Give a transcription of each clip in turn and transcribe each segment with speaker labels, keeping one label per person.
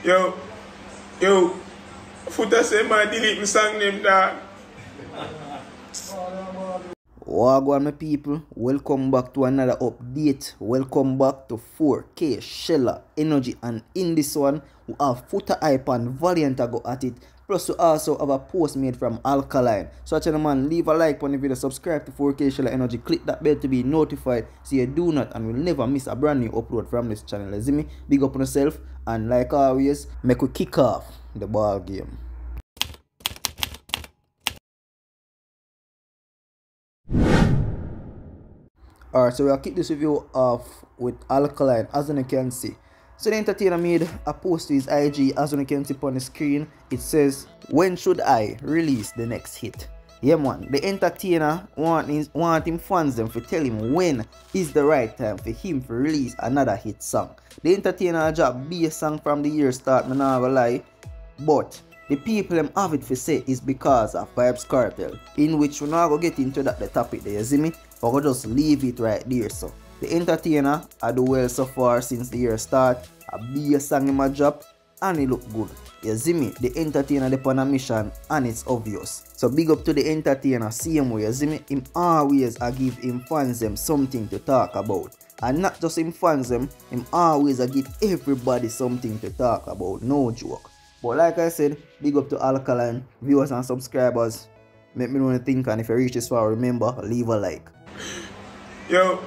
Speaker 1: Yo, Foota say my delete my song name, dog.
Speaker 2: Wagwan my people, welcome back to another update. Welcome back to 4K Shella Energy, and in this one we have Foota hype and Valiant go at it. Plus we also have a post made from Alkaline. So man, leave a like on the video, subscribe to 4K Shella Energy, click that bell to be notified so you do not and will never miss a brand new upload from this channel. You see me? Big up on yourself, and like always, make we kick off the ball game. Alright, so we'll kick this review off with Alkaline, as you can see. So the entertainer made a post to his IG, as you can see on the screen. It says, "When should I release the next hit?" Yeah man, the entertainer want him fans them to tell him when is the right time for him to release another hit song. The entertainer dropped a song from the year start, me not gonna lie, but the people them have it for say is because of Vybz Kartel, in which we're not gonna get into that the topic there, you see me? But we'll just leave it right there. So the entertainer I do well so far since the year start. A big song in my drop and it look good. You see me? The entertainer they on a mission and it's obvious. So big up to the entertainer, same way, you see me? Him always give him fans them something to talk about. And not just him fans them, him always give everybody something to talk about. No joke. But like I said, big up to Alkaline, viewers and subscribers. Make me know what you think, and if you reach this far, remember, leave a like.
Speaker 1: Yo,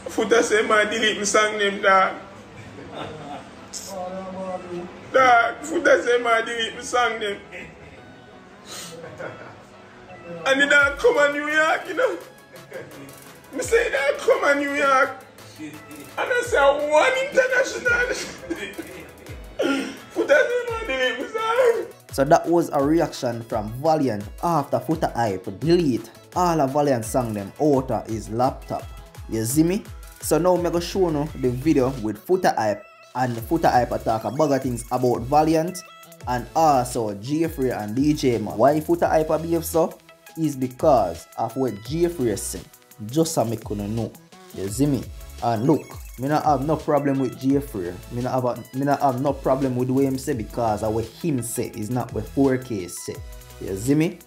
Speaker 1: Foota say my delete my song name, dog. Dog, Foota say my delete my song name. And the dog come on New York, you know. Me say that come on New York. And I say one international. Foota say my delete my song.
Speaker 2: So that was a reaction from Valiant after Foota hype delete all of Valiant song them out of his laptop. You see me? So now I'm going to show you the video with Foota hype, and Foota hype talk about things about Valiant and also Frais and DJ man. Why Foota hype behave so is because of what Frais said. Just so I couldn't know. You see me? And look, I don't have no problem with Frais. I don't have no problem with what him say, because of what him say is not what 4K say. You see me?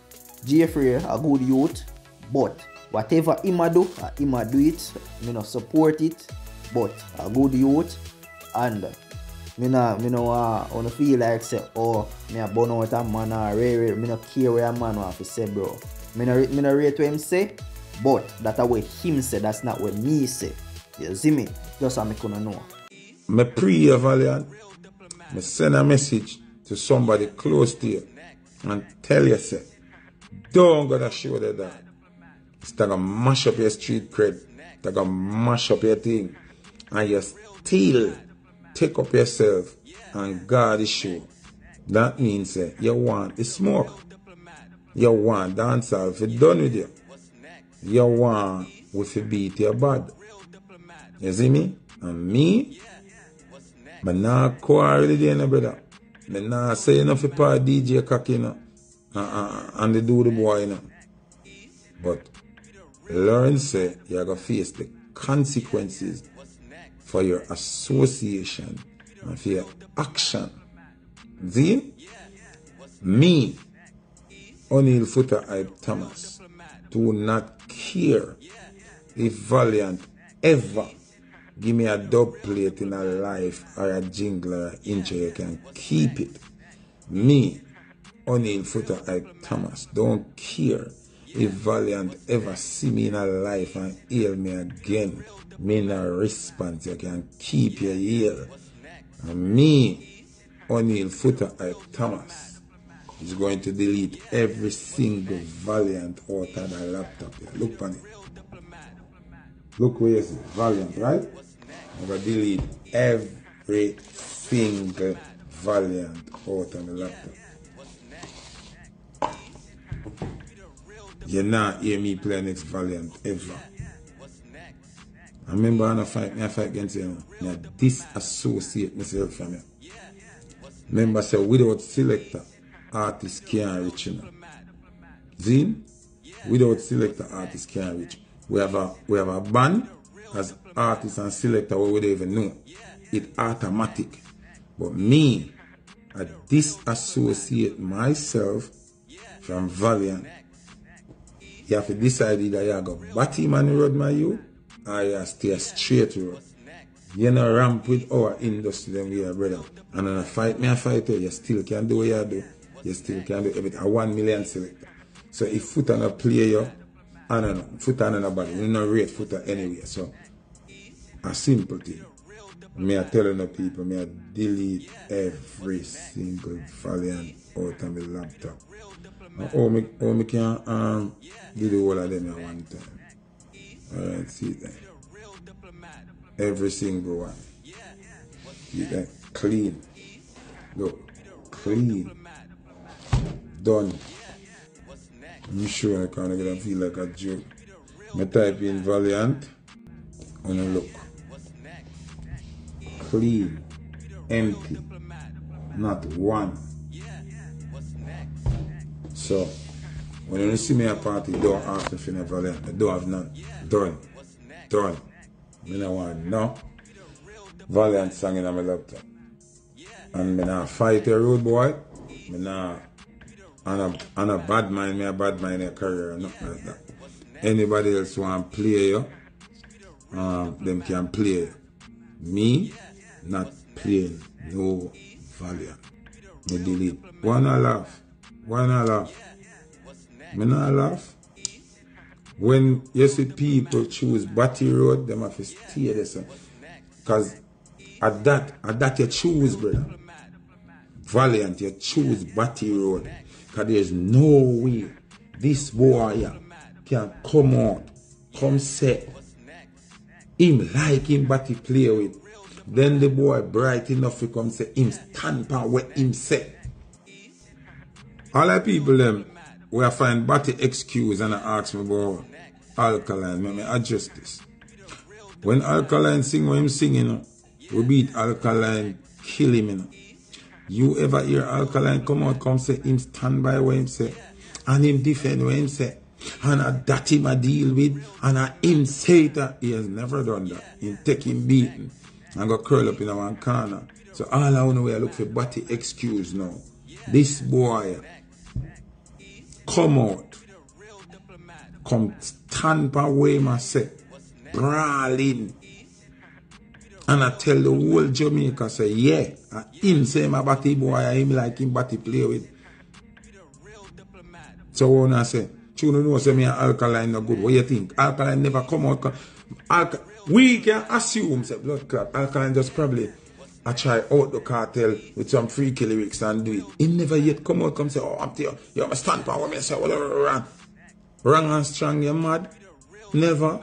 Speaker 2: Frais a good youth, but whatever him a do it. Me no support it, but a good youth, and me no feel like say, oh, me a burn out a man or me no care where a man want to say, bro. Me no rate what him say, but that's what him say, that's not what me say. You see me? Just so I couldn't know.
Speaker 1: Me pray Valiant. Me send a message to somebody close to you and tell you, say, don't go to show that. It's gonna mash up your street cred. It's gonna mash up your thing. And you still take up yourself and guard the show. That means you want the smoke. You want dancehall if you're done with you. You want with the beat your bad. You see me? And me? But not quarrel with you, brother. Me not say enough for part DJ cocky, you know. And they do the boy, you know. But learn, say, you're going to face the consequences for your association and for your action. See? Me, O'Neal Foota hype Thomas, do not care if Valiant ever give me a dub plate in a life or a jingle or an intro. You can keep it. Me, O'Neal Foota hype Thomas, don't care if Valiant ever see me in a life and hear me again. Me no response. You can keep your ear. And me, O'Neal Foota hype Thomas, is going to delete every single Valiant out of the laptop here. Look on it. Look where you see Valiant, right? I'm going to delete every single Valiant out of the laptop. You not hear me play next Valiant ever. I remember I fight against you. I disassociate myself from you. Remember, say without selector, artist can't reach you. Zin, without selector, artist can't reach. We have a band as artist and selector we don't even know. It automatic. But me, I disassociate myself from Valiant. You have to decide either you go batty man road my you or you stay a straight road. You know ramp with our industry then we are brother. And on a fight me a fight you still can do what you do. You still can do everything. A 1 million selector. So if Foota not play you, I don't know, Foota not nobody. You don't rate Foota anyway. So a simple thing. Me I telling the people, me I delete every single Valiant out of my laptop. How me can do the whole of them at one time. Alright, see that. Every single one. See that? Clean. Look. Clean. Done. I'm sure I can't get feel like a joke. I type in Valiant and I look. Clean. Empty. Not one. So, when you see me at a party, don't ask me for no Valiant. I don't have none. Done. Done. I don't want no Valiant song in my laptop. And I not fight a road boy. I not and a bad mind, me a bad mind in a career or nothing like that. Anybody else want to play you, them can play. Me, not playing no Valiant. Me delete. Why not laugh? Why not laugh? Me not laugh. When you see people choose Batty Road, them have to stay there. Because at that you choose, brother. Valiant, you choose Batty Road. Because there's no way this boy can come out, come say, him like him Batty play with. Then the boy bright enough to come say, him stand for what him say. All the people them, where I find Batty excuse and I ask me about Alkaline, let me adjust this. When Alkaline sing what him singing, we beat Alkaline, kill him. You know. You ever hear Alkaline come out, come say, him stand by what him say, and him defend what him say, and that him a deal with, and him say that he has never done that. He take him beating and go curl up in one corner. So all I know I look for Batty excuse now. This boy come out, come stand by way myself, brawling. And I tell the whole Jamaica, say, yeah, him say my Batty boy, him like him Batty play with. So when I say, you know, say me Alkaline no good, what you think? Alkaline never come out. We can assume, say, blood clot, Alkaline just probably try out the cartel with some freaky lyrics and do it. He never yet come out, come say, oh, I'm there, you have a stand power, me say, wrong and strong, you mad? Never.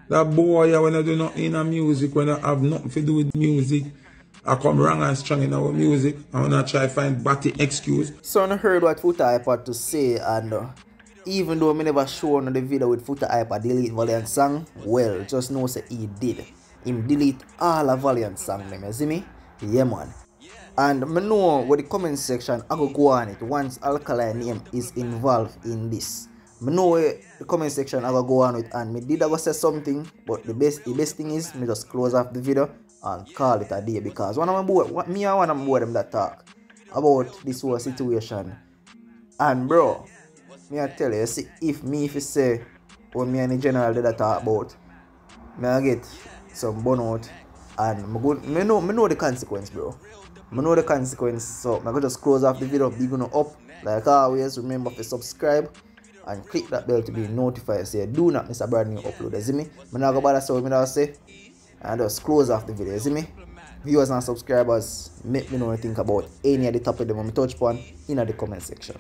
Speaker 1: That boy, when I do nothing in music, when I have nothing to do with music, I come wrong and strong in our music. I want to try to find Batty excuse.
Speaker 2: So I heard what Foota had to say, and even though I never shown the video with Foota Hyper delete Valiant song, well, just know say he did. Him delete all the Valiant song, you see me? Yeah, man. And I know with the comment section, I go on it once Alkaline name is involved in this. I know the comment section I go on with, and me did I go say something, but the best thing is me just close off the video and call it a day, because one of my boy, me and one of my boy them that talk about this whole situation. And bro, me I tell you, see, if you say what me and the general did that talk about, me I get some burnout, and me know the consequence, bro. I know the consequence, so I'm going to just close off the video, big up. Like always, remember to subscribe and click that bell to be notified, so you do not miss a brand new upload. You see me? I'm not going to say what I say, and just close off the video. You see me? Viewers and subscribers, make me know what you think about any of the topic that I touch upon in the comment section.